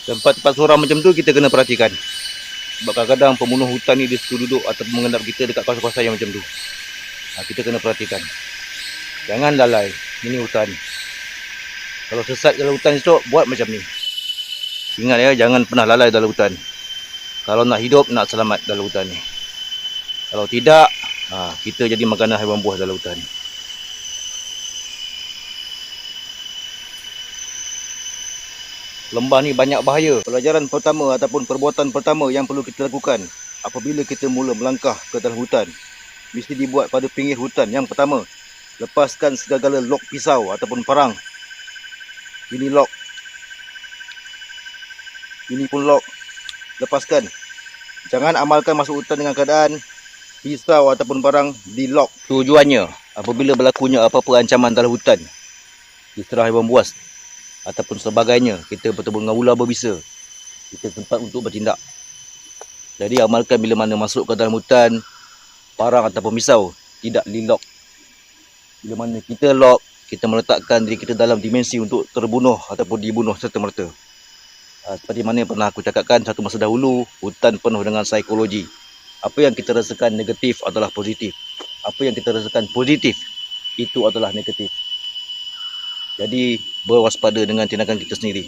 Tempat-tempat seorang macam tu kita kena perhatikan. Sebab kadang-kadang pembunuh hutan ni dia suka duduk atau mengendap kita dekat kawasan-kawasan yang macam tu. Kita kena perhatikan. Jangan lalai. Ini hutan. Kalau sesat dalam hutan esok, buat macam ni. Ingat ya, jangan pernah lalai dalam hutan. Kalau nak hidup, nak selamat dalam hutan ni. Kalau tidak, kita jadi makanan haiwan buas dalam hutan. Lembah ni banyak bahaya. Pelajaran pertama ataupun perbuatan pertama yang perlu kita lakukan apabila kita mula melangkah ke dalam hutan, mesti dibuat pada pinggir hutan. Yang pertama, lepaskan segala lok pisau ataupun parang. Ini lok. Ini pun lok. Lepaskan. Jangan amalkan masuk hutan dengan keadaan pisau ataupun parang di lok. Tujuannya, apabila berlakunya apa-apa ancaman dalam hutan, diserang haiwan buas ataupun sebagainya, kita bertemu dengan ular berbisa, kita sempat untuk bertindak. Jadi amalkan bila mana masuk ke dalam hutan, parang ataupun pisau tidak di-lock. Bila mana kita lock, kita meletakkan diri kita dalam dimensi untuk terbunuh ataupun dibunuh serta-merta. Seperti mana yang pernah aku cakapkan satu masa dahulu, hutan penuh dengan psikologi. Apa yang kita rasakan negatif adalah positif. Apa yang kita rasakan positif, itu adalah negatif. Jadi berwaspada dengan tindakan kita sendiri,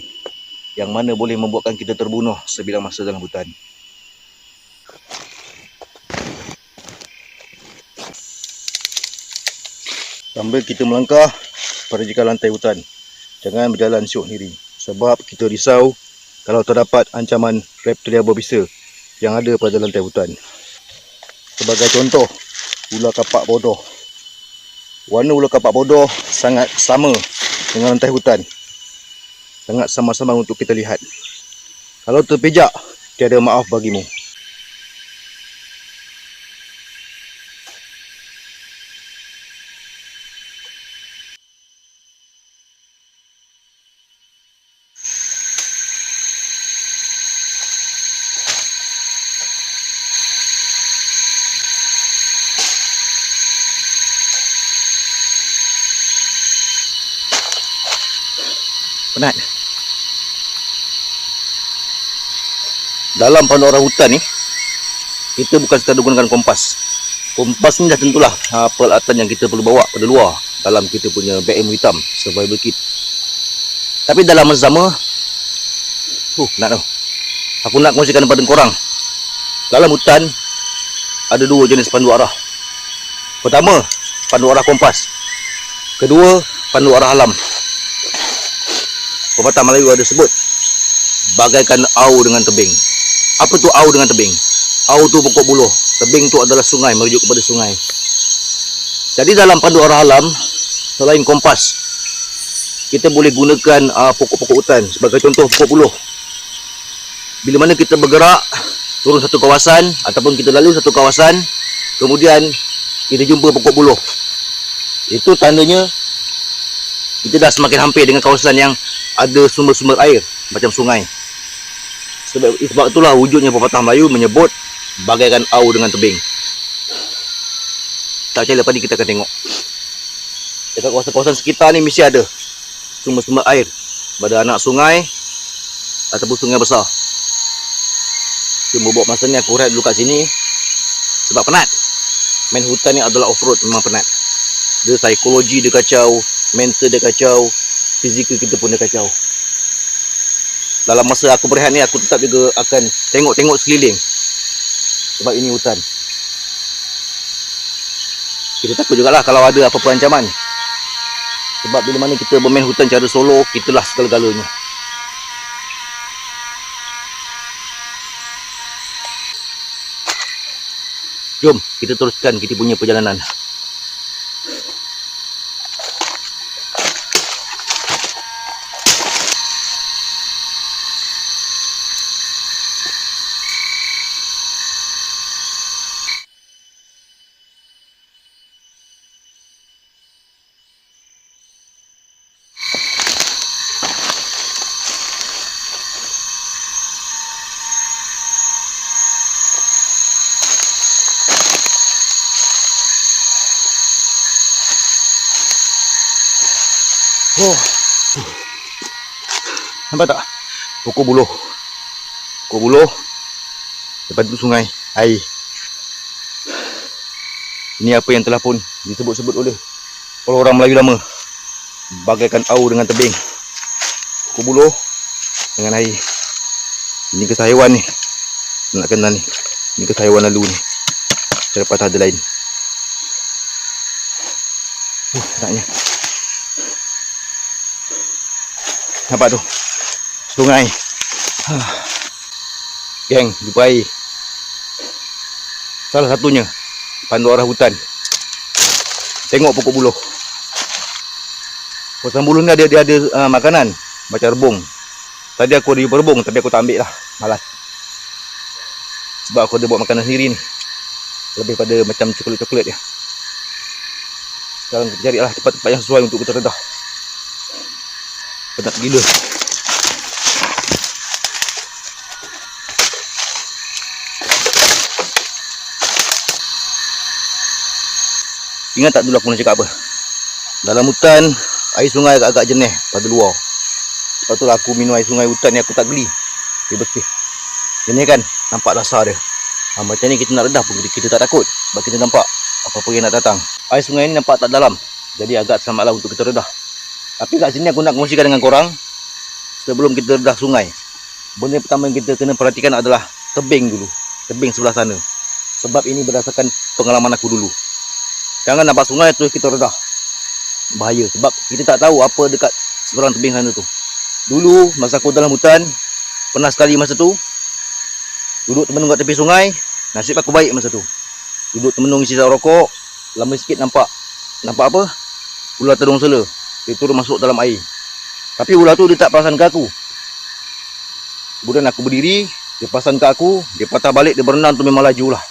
yang mana boleh membuatkan kita terbunuh sebila masa dalam hutan. Sambil kita melangkah, perhatikan lantai hutan. Jangan berjalan syok sendiri. Sebab kita risau kalau terdapat ancaman reptilia berbisa yang ada pada lantai hutan. Sebagai contoh, ular kapak bodoh. Warna ular kapak bodoh sangat sama dengan lantai hutan. Sangat sama-sama untuk kita lihat. Kalau terpijak, tiada maaf bagimu. Penat. Dalam panduan orang hutan ni, kita bukan sekadar gunakan kompas. Kompas ni dah tentulah peralatan yang kita perlu bawa pada luar dalam kita punya BM hitam survival kit. Tapi dalam masa sama, penat tau. Aku nak kongsikan kepada korang. Dalam hutan ada dua jenis pandu arah. Pertama, pandu arah kompas. Kedua, pandu arah alam. Pepatah Melayu ada sebut, bagaikan au dengan tebing. Apa tu au dengan tebing? Au tu pokok buluh, tebing tu adalah sungai, merujuk kepada sungai. Jadi dalam pandu arah alam, selain kompas, kita boleh gunakan pokok-pokok hutan. Sebagai contoh, pokok buluh. Bila mana kita bergerak turun satu kawasan ataupun kita lalu satu kawasan, kemudian kita jumpa pokok buluh, itu tandanya kita dah semakin hampir dengan kawasan yang ada sumber-sumber air macam sungai. Sebab itulah wujudnya pepatah Melayu menyebut bagaikan au dengan tebing. Tak percaya, lepas ni kita akan tengok. Dekat kawasan-kawasan sekitar ni mesti ada sumber-sumber air, pada anak sungai ataupun sungai besar. Cuma buat masa ni aku rehat dulu kat sini sebab penat. Main hutan ni adalah off-road, memang penat. Dia psikologi dia kacau, mental dia kacau, fizikal kita pun dia kacau. Dalam masa aku berehat ni, aku tetap juga akan tengok-tengok sekeliling. Sebab ini hutan. Kita takut jugalah kalau ada apa-apa ancaman. Sebab bila mana kita bermain hutan cara solo, kitalah segala-galanya. Jom, kita teruskan kita punya perjalanan. Nampak tak? pokok buluh. Pokok buluh. Lepas itu sungai, air. Ini apa yang telah pun disebut-sebut oleh orang Melayu lama, bagaikan au dengan tebing. Pokok buluh dengan air. Ini kisah haiwan ni. Nak kenal ni. Ini kisah haiwan lalu ni. Daripada ada lain. Naknya. Nampak tu? Sungai. Geng, jumpa air. Salah satunya pandu arah hutan. Tengok pokok buluh. Pokok buluh ni dia ada makanan macam rebung. Tadi aku ada jumpa rebung tapi aku tak ambil lah. Malas. Sebab aku ada buat makanan sendiri ni. Lebih pada macam coklat-coklat dia. Sekarang kita carilah tempat-tempat yang sesuai untuk kita redah. Penat gila. Ingat tak dulu aku nak cakap apa? Dalam hutan, air sungai agak-agak jernih pada luar. Lepas tu aku minum air sungai hutan ni aku tak geli. Dia bersih. Jernih kan? Nampak rasa dia. Macam ni kita nak redah pun kita tak takut. Sebab kita nampak apa-apa yang nak datang. Air sungai ni nampak tak dalam. Jadi agak selamatlah untuk kita redah. Tapi kat sini aku nak kongsikan dengan korang. Sebelum kita redah sungai, benda pertama yang kita kena perhatikan adalah tebing dulu. Tebing sebelah sana. Sebab ini berdasarkan pengalaman aku dulu. Jangan nampak sungai terus kita redah. Bahaya. Sebab kita tak tahu apa dekat seberang tebing sana tu. Dulu masa aku dalam hutan, pernah sekali masa tu duduk temenung kat tepi sungai. Nasib aku baik masa tu. Duduk temenung isi rokok. Lama sikit nampak apa? Ular terung sela. Dia turun masuk dalam air. Tapi ular tu dia tak perasan ke aku. Kemudian aku berdiri, dia perasan ke aku, dia patah balik, dia berenang tu memang laju lah.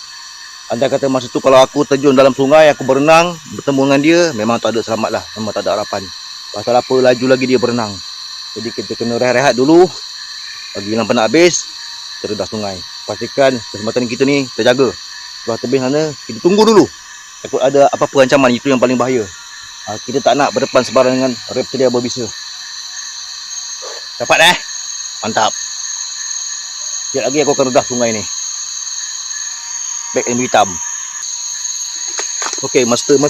Andai kata masa tu kalau aku terjun dalam sungai, aku berenang, bertemu dengan dia, memang tak ada selamat lah. Memang tak ada harapan. Pasal apa, laju lagi dia berenang. Jadi kita kena rehat-rehat dulu. Bagi hilang penat habis, kita redah sungai. Pastikan keselamatan kita ni terjaga. Sebelah tebing sana, kita tunggu dulu. Takut ada apa-apa ancaman, itu yang paling bahaya. Kita tak nak berdepan sebarang dengan reptilia berbisa. Dapat Mantap. Sekejap lagi aku akan redah sungai ni. Beg yang hitam. Okey, master.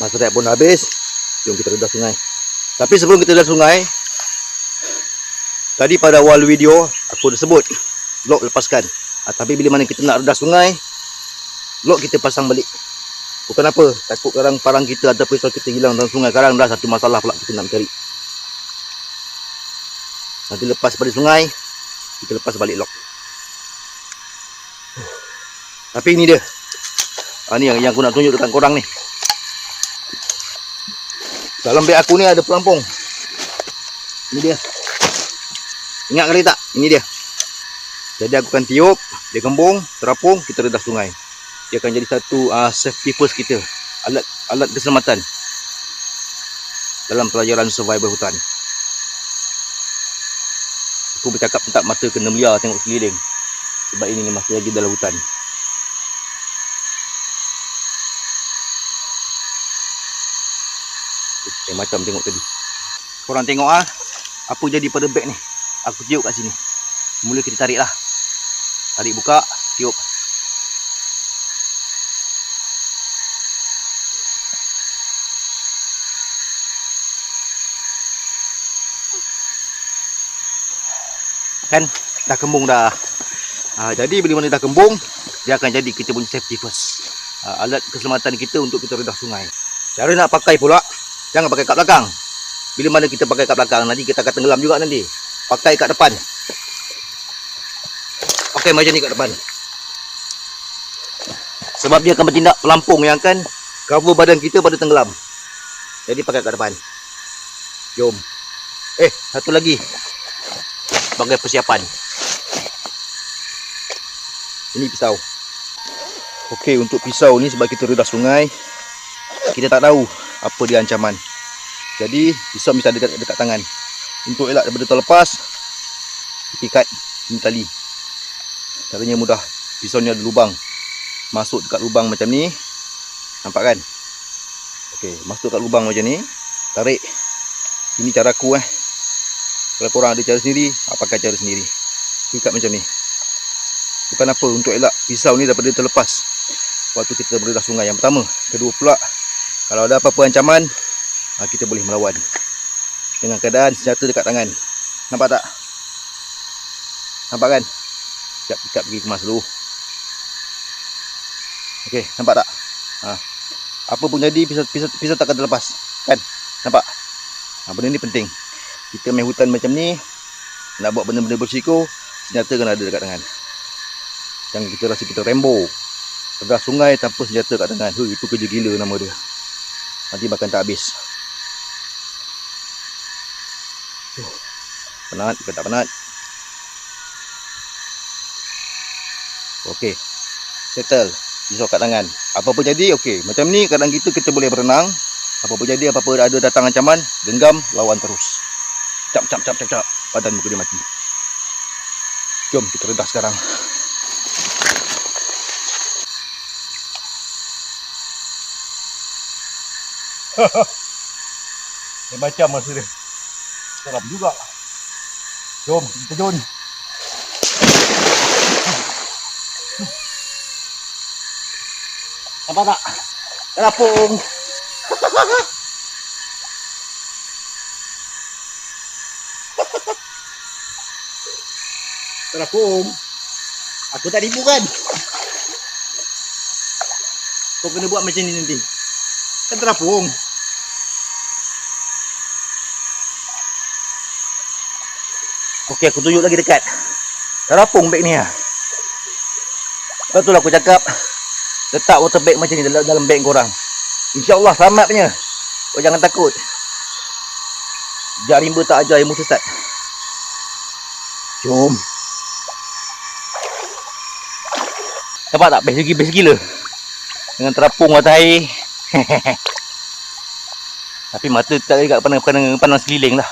Masa rehat pun dah habis. Jom kita redah sungai. Tapi sebelum kita redah sungai, tadi pada awal video aku dah sebut lok lepaskan. Tapi bila mana kita nak redah sungai, lok kita pasang balik. Bukan apa, takut kadang parang kita atau pisau kita hilang dalam sungai. Kadang dah satu masalah pula kita nak mencari. Nanti lepas pada sungai, kita lepas balik lok. Tapi ini dia. Ni yang aku nak tunjuk dekat korang ni. Dalam beg aku ni ada pelampung. Ini dia. Ingat kali tak? Ini dia. Jadi aku akan tiup, dia kembung, terapung, kita redah sungai. Dia akan jadi satu safety first kita. Alat keselamatan dalam pelajaran survival hutan. Aku bercakap tak mata kena meliar tengok sekeliling. Sebab ini masih lagi dalam hutan. Macam tengok tadi. Korang tengok apa jadi pada beg ni. Aku tiup kat sini. Mula kita tarik lah. Tarik buka, tiup. Kan dah kembung dah. Jadi bila mana dah kembung, dia akan jadi kita punya safety first. Alat keselamatan kita untuk kita redah sungai. Cara nak pakai pula, jangan pakai kat belakang. Bila mana kita pakai kat belakang, nanti kita akan tenggelam juga nanti. Pakai kat depan. Pakai macam ni kat depan. Sebab dia akan bertindak pelampung yang akan cover badan kita pada tenggelam. Jadi pakai kat depan. Jom. Satu lagi. Sebagai persiapan. Ini pisau. Okey, untuk pisau ni sebab kita redah sungai, kita tak tahu apa dia ancaman. Jadi pisau mesti ada dekat tangan. Untuk elak daripada terlepas, ikat ini tali. Caranya mudah. Pisau ni ada lubang. Masuk dekat lubang macam ni. Nampak kan? Okey, masuk dekat lubang macam ni. Tarik. Ini cara aku Kalau korang ada cara sendiri, pakai cara sendiri. Ikat macam ni. Bukan apa, untuk elak pisau ni daripada terlepas waktu kita berdedah sungai yang pertama. Kedua pula, kalau ada apa-apa ancaman, kita boleh melawan dengan keadaan senjata dekat tangan. Nampak tak? Nampak kan? Sekejap ikat pergi kemas dulu. Okey, nampak tak? Apa pun jadi, pisau takkan terlepas. Kan? Nampak? Benda ni penting. Kita main hutan macam ni, nak buat benda-benda bersiko, senjata kena ada dekat tangan. Jangan kita rasa kita Rambo, dedah sungai tanpa senjata kat tangan. Itu kerja gila nama dia. Nanti makan tak habis. Penat ke tak penat? Okey, settle. Pisau kat tangan. Apa pun jadi, okey. Macam ni kadang kita boleh berenang. Apa pun jadi, apa-apa ada datang ancaman, genggam, lawan terus. Cap. Badan muka dia mati. Jom kita redah sekarang. Dia macam masa dia. Seram juga. Jom kita terjun. Nampak tak? Terapung. Terapung. Aku tak tipu kan? Kau kena buat macam ni nanti. Kan terapung. Okey, aku tunjuk lagi dekat. Terapung beg ni lah. Betul aku cakap, letak water bag macam ni dalam beg korang. InsyaAllah selamat punya. Kau jangan takut. Jak rimba tak ajar ilmu sesat. Jom. Nampak tak? Best gila. Dengan terapung atas air. Tapi mata tak dekat pandang sekeliling lah.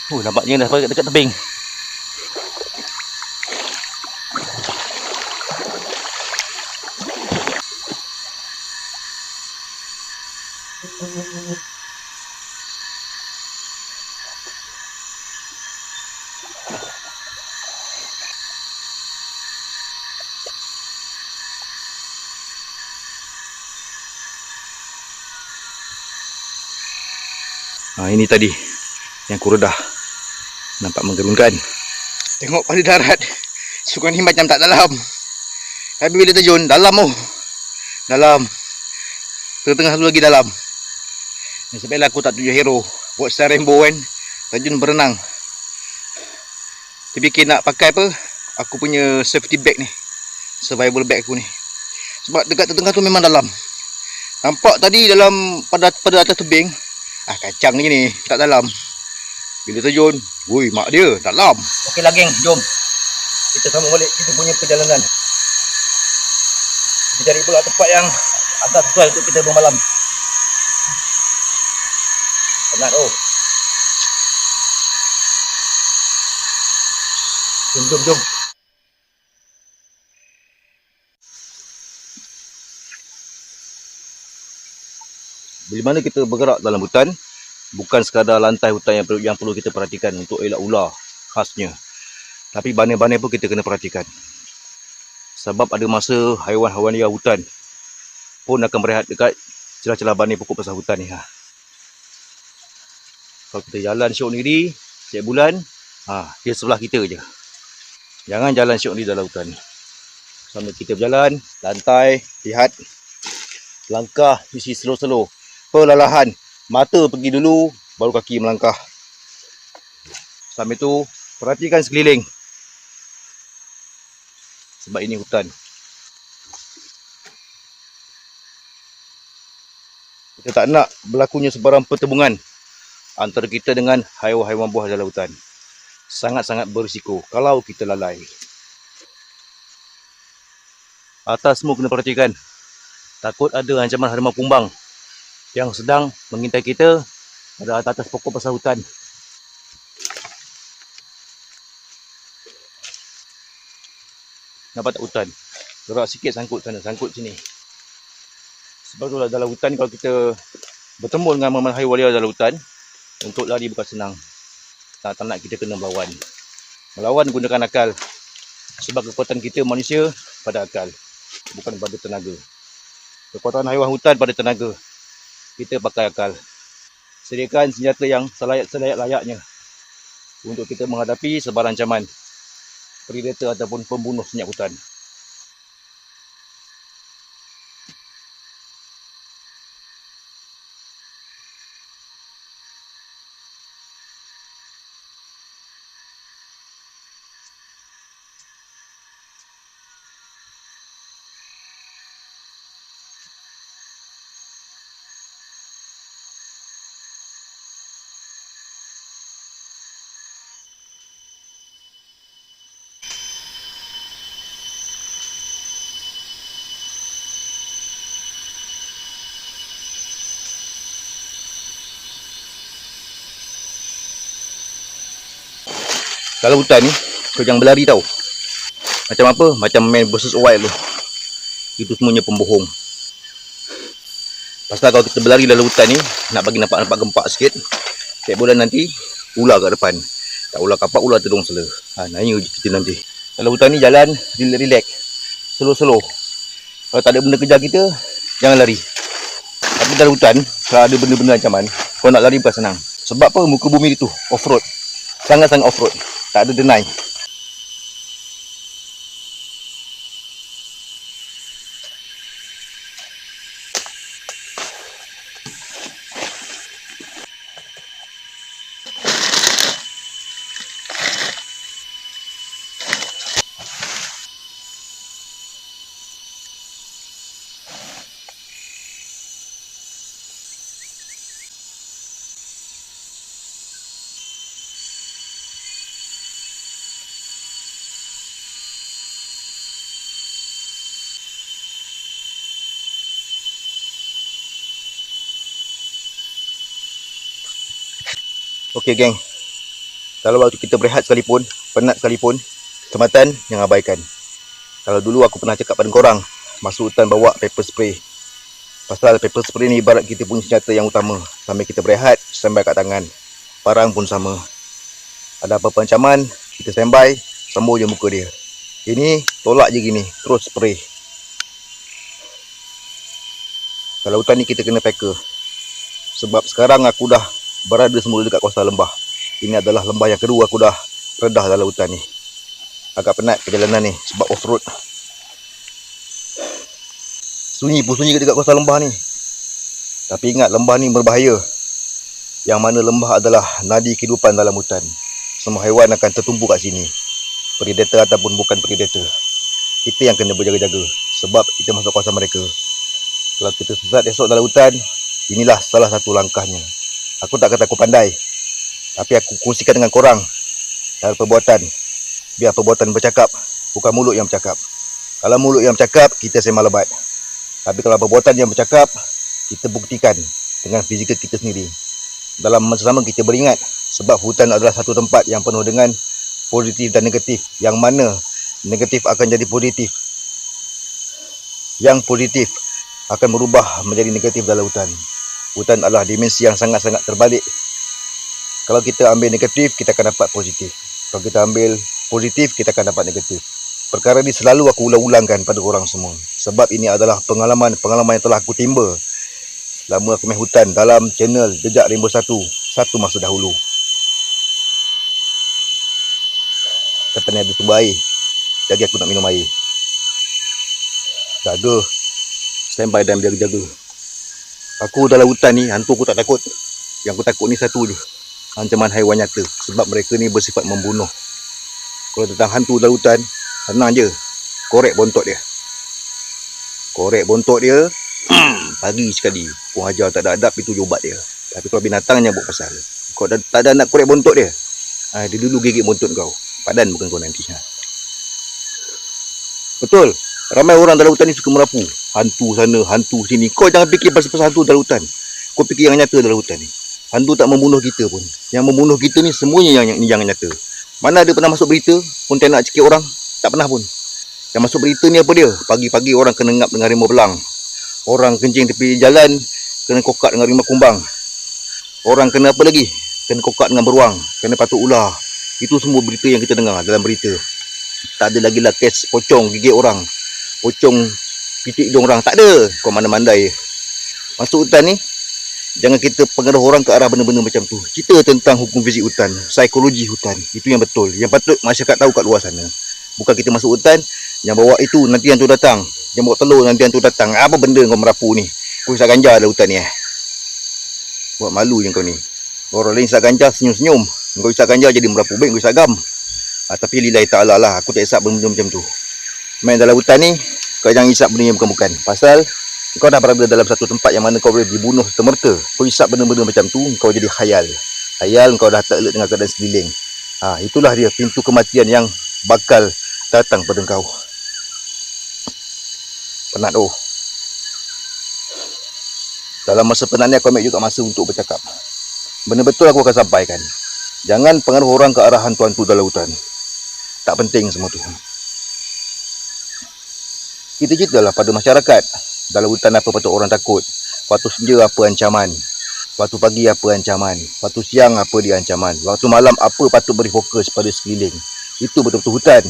Nampaknya dah dekat tebing. Ini tadi yang kuredah. Nampak menggerunkan. Tengok pada darat, sungai ni macam tak dalam. Tapi bila terjun, dalam oh. Dalam. Tengah-tengah tu lagi dalam. Sebablah aku tak tunjuk hero. Buat style Rambo kan. Terjun berenang. Dia fikir nak pakai apa? Aku punya safety bag ni. Survival bag aku ni. Sebab dekat tengah tu memang dalam. Nampak tadi dalam pada atas tebing. Kacang ni tak dalam. Bila terjun, woi mak dia dalam. Okeylah geng, jom. Kita sambung balik kita punya perjalanan. Kita cari pula tempat yang agak sesuai untuk kita bermalam. Penat oh. Jom. Bila mana kita bergerak dalam hutan, bukan sekadar lantai hutan yang perlu kita perhatikan untuk elak ular khasnya. Tapi bana-bana pun kita kena perhatikan. Sebab ada masa haiwan-haiwan liar hutan pun akan berehat dekat celah-celah bana pokok pasal hutan ni. Kalau kita jalan syok sendiri, setiap bulan, dia sebelah kita je. Jangan jalan syok di dalam hutan. Sambil kita berjalan, lantai, lihat, langkah, isi slow-slow. Perlahan, mata pergi dulu, baru kaki melangkah. Sambil tu, perhatikan sekeliling. Sebab ini hutan. Kita tak nak berlakunya sebarang pertembungan antara kita dengan haiwan-haiwan buas dalam hutan. Sangat-sangat berisiko kalau kita lalai. Atas semua kena perhatikan. Takut ada ancaman harimau kumbang yang sedang mengintai kita pada atas pokok pasal hutan. Nampak tak hutan? Gerak sikit sangkut sana, sangkut sini. Sebab itulah dalam hutan ni, kalau kita bertemu dengan haiwan walia dalam hutan, untuk lari bukan senang. Tak nak kita kena melawan. Melawan gunakan akal. Sebab kekuatan kita manusia pada akal, bukan pada tenaga. Kekuatan haiwan hutan pada tenaga. Kita pakai akal. Sediakan senjata yang selayak-layaknya untuk kita menghadapi sebarang ancaman predator ataupun pembunuh senyap hutan. Kalau hutan ni, kau jangan berlari tau. Macam apa? Macam Man vs Wild tu. Itu semuanya pembohong. Pasal kalau kita berlari dalam hutan ni, nak bagi nampak gempak sikit, setiap bulan nanti, ular kat depan. Tak ular kapak, ular tedung sela. Nanya kita nanti. Dalam hutan ni jalan, relax. Slow-slow. Kalau tak ada benda kejar kita, jangan lari. Tapi dalam hutan, kalau ada benda-benda ancaman, kau nak lari bukan senang. Sebab apa? Muka bumi itu off-road. Sangat-sangat off-road. Tak ada deny. Okey geng, kalau waktu kita berehat sekalipun, penat sekalipun, kecamatan yang abaikan. Kalau dulu aku pernah cakap pada korang, masuk hutan bawa pepper spray. Pasal pepper spray ni ibarat kita punya senjata yang utama. Sambil kita berehat, standby kat tangan. Parang pun sama. Ada apa-apa ancaman, kita standby, sambung je muka dia. Ini tolak je gini, terus spray. Kalau hutan ni kita kena packer. Sebab sekarang aku dah berada semula dekat kawasan lembah. Ini adalah lembah yang kedua aku dah redah dalam hutan ni. Agak penat perjalanan ni sebab off-road. Sunyi pun sunyi dekat kawasan lembah ni. Tapi ingat, lembah ni berbahaya. Yang mana lembah adalah nadi kehidupan dalam hutan. Semua haiwan akan tertumpu kat sini. Predator ataupun bukan predator. Kita yang kena berjaga-jaga. Sebab kita masuk kawasan mereka. Kalau kita sesat esok dalam hutan, inilah salah satu langkahnya. Aku tak kata aku pandai, tapi aku kongsikan dengan korang dalam perbuatan. Biar perbuatan bercakap, bukan mulut yang bercakap. Kalau mulut yang bercakap, kita sembah lebat. Tapi kalau perbuatan yang bercakap, kita buktikan dengan fizikal kita sendiri. Dalam masa sama kita beringat, sebab hutan adalah satu tempat yang penuh dengan positif dan negatif. Yang mana negatif akan jadi positif, yang positif akan berubah menjadi negatif dalam hutan. Hutan adalah dimensi yang sangat-sangat terbalik. Kalau kita ambil negatif, kita akan dapat positif. Kalau kita ambil positif, kita akan dapat negatif. Perkara ini selalu aku ulang-ulangkan pada korang semua. Sebab ini adalah pengalaman yang telah aku timba selama aku main hutan dalam channel Jejak Rainbow 1 masa dahulu. Tapi ni ada sumber air, jadi aku nak minum air. Jaga, standby dan berjaga-jaga. Aku dalam hutan ni, hantu aku tak takut. Yang aku takut ni satu je, ancaman haiwan nyata. Sebab mereka ni bersifat membunuh. Kalau tentang hantu dalam hutan, senang je, korek bontot dia. Korek bontot dia, pagi sekali. Kau hajar tak ada adab, itu je ubat dia. Tapi kalau binatang yang buat pasal, kau tak ada nak korek bontot dia, dia dulu gigit bontot kau. Padan bukan kau nanti. Betul, ramai orang dalam hutan ni suka merapu. Hantu sana, hantu sini. Kau jangan fikir pasal hantu dalam hutan. Kau fikir yang nyata dalam hutan ni. Hantu tak membunuh kita pun. Yang membunuh kita ni semuanya yang nyata. Mana ada pernah masuk berita Pontianak cekik orang? Tak pernah pun. Yang masuk berita ni apa dia? Pagi-pagi orang kena ngap dengan harimau belang. Orang kencing tepi jalan kena kokak dengan rimau kumbang. Orang kena apa lagi? Kena kokak dengan beruang, kena patuk ular. Itu semua berita yang kita dengar dalam berita. Tak ada lagi lah kes pocong gigit orang, pocong pitik hidung orang. Tak ada. Kau mana mandai. Masuk hutan ni, jangan kita pengaruh orang ke arah benda-benda macam tu. Cerita tentang hukum fizik hutan, psikologi hutan. Itu yang betul. Yang patut masyarakat tahu kat luar sana. Bukan kita masuk hutan, yang bawa itu nanti hantu datang. Yang bawa telur nanti hantu datang. Apa benda kau merapu ni? Kau isap ganja dalam hutan ni Buat malu je kau ni. Orang lain isap ganja senyum-senyum. Kau isap ganja jadi merapu. Baik kau isap gam. Tapi lillahi ta'ala lah. Aku tak isap benda macam tu. Main dalam hutan ni, kau jangan isap benda yang bukan-bukan. Pasal kau dah berada dalam satu tempat yang mana kau boleh dibunuh semerta. Kau isap benda-benda macam tu, kau jadi khayal. Khayal, kau dah tak alert dengan keadaan sekeliling. Itulah dia pintu kematian yang bakal datang pada kau. Penat oh. Dalam masa penat ni aku ambil juga masa untuk bercakap. Benda betul aku akan sampaikan. Jangan pengaruh orang ke arah hantu-hantu dalam hutan. Tak penting semua tu. Kita ceritalah pada masyarakat. Dalam hutan apa patut orang takut. Waktu senja apa ancaman. Waktu pagi apa ancaman. Waktu siang apa dia ancaman. Waktu malam apa patut beri fokus pada sekeliling. Itu betul-betul hutan.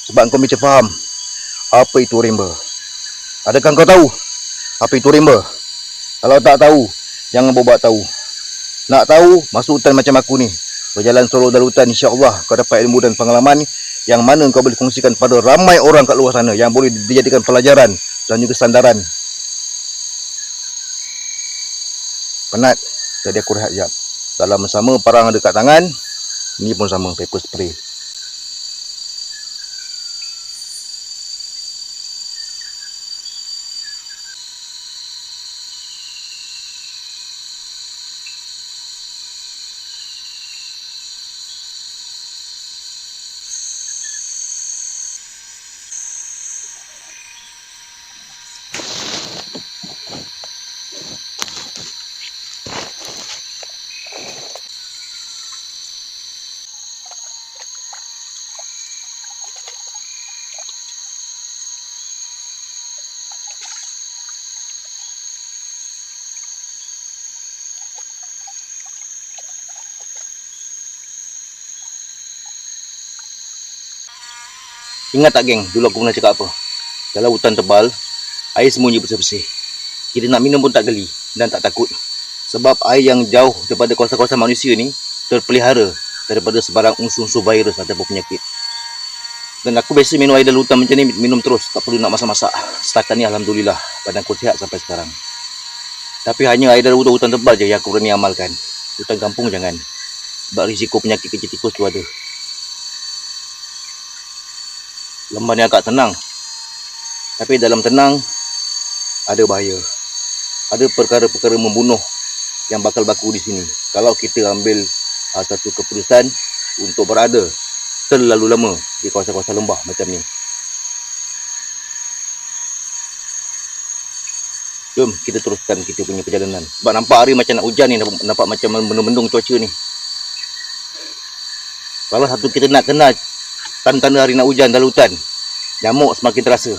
Sebab kau mesti faham apa itu rimba. Adakah kau tahu apa itu rimba? Kalau tak tahu, jangan buat tahu. Nak tahu, masuk hutan macam aku ni. Berjalan solo dalam hutan, insya-Allah kau dapat ilmu dan pengalaman yang mana kau boleh kongsikan pada ramai orang kat luar sana yang boleh dijadikan pelajaran dan juga sandaran. Penat, jadi aku rehat sekejap. Dalam sama parang ada kat tangan, ni pun sama, paper spray. Ingat tak geng, dulu aku pernah cakap apa? Dalam hutan tebal, air sembunyi bersih-bersih. Kita nak minum pun tak geli dan tak takut. Sebab air yang jauh daripada kawasan-kawasan manusia ni terpelihara daripada sebarang unsur-unsur virus ataupun penyakit. Dan aku biasa minum air dalam hutan macam ni, minum terus, tak perlu nak masak-masak. Setakat ni alhamdulillah, badan aku sihat sampai sekarang. Tapi hanya air dalam hutan tebal je yang aku berani amalkan. Hutan kampung jangan. Sebab risiko penyakit kecil tikus tu ada. Lembah ni agak tenang. Tapi dalam tenang ada bahaya. Ada perkara-perkara membunuh yang bakal berlaku di sini. Kalau kita ambil satu keputusan untuk berada terlalu lama di kawasan-kawasan lembah macam ni. Jom kita teruskan kita punya perjalanan. Sebab nampak hari macam nak hujan ni, nampak macam mendung-mendung cuaca ni. Kalau satu kita nak kenal tanda-tanda hari nak hujan dalam hutan, nyamuk semakin terasa.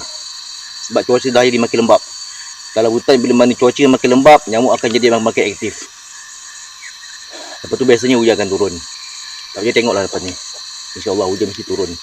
Sebab cuaca dah jadi makin lembap. Dalam hutan bila mana cuaca makin lembap, nyamuk akan jadi makin aktif. Lepas tu biasanya hujan akan turun. Tapi tengoklah lepas ni. InsyaAllah hujan mesti turun.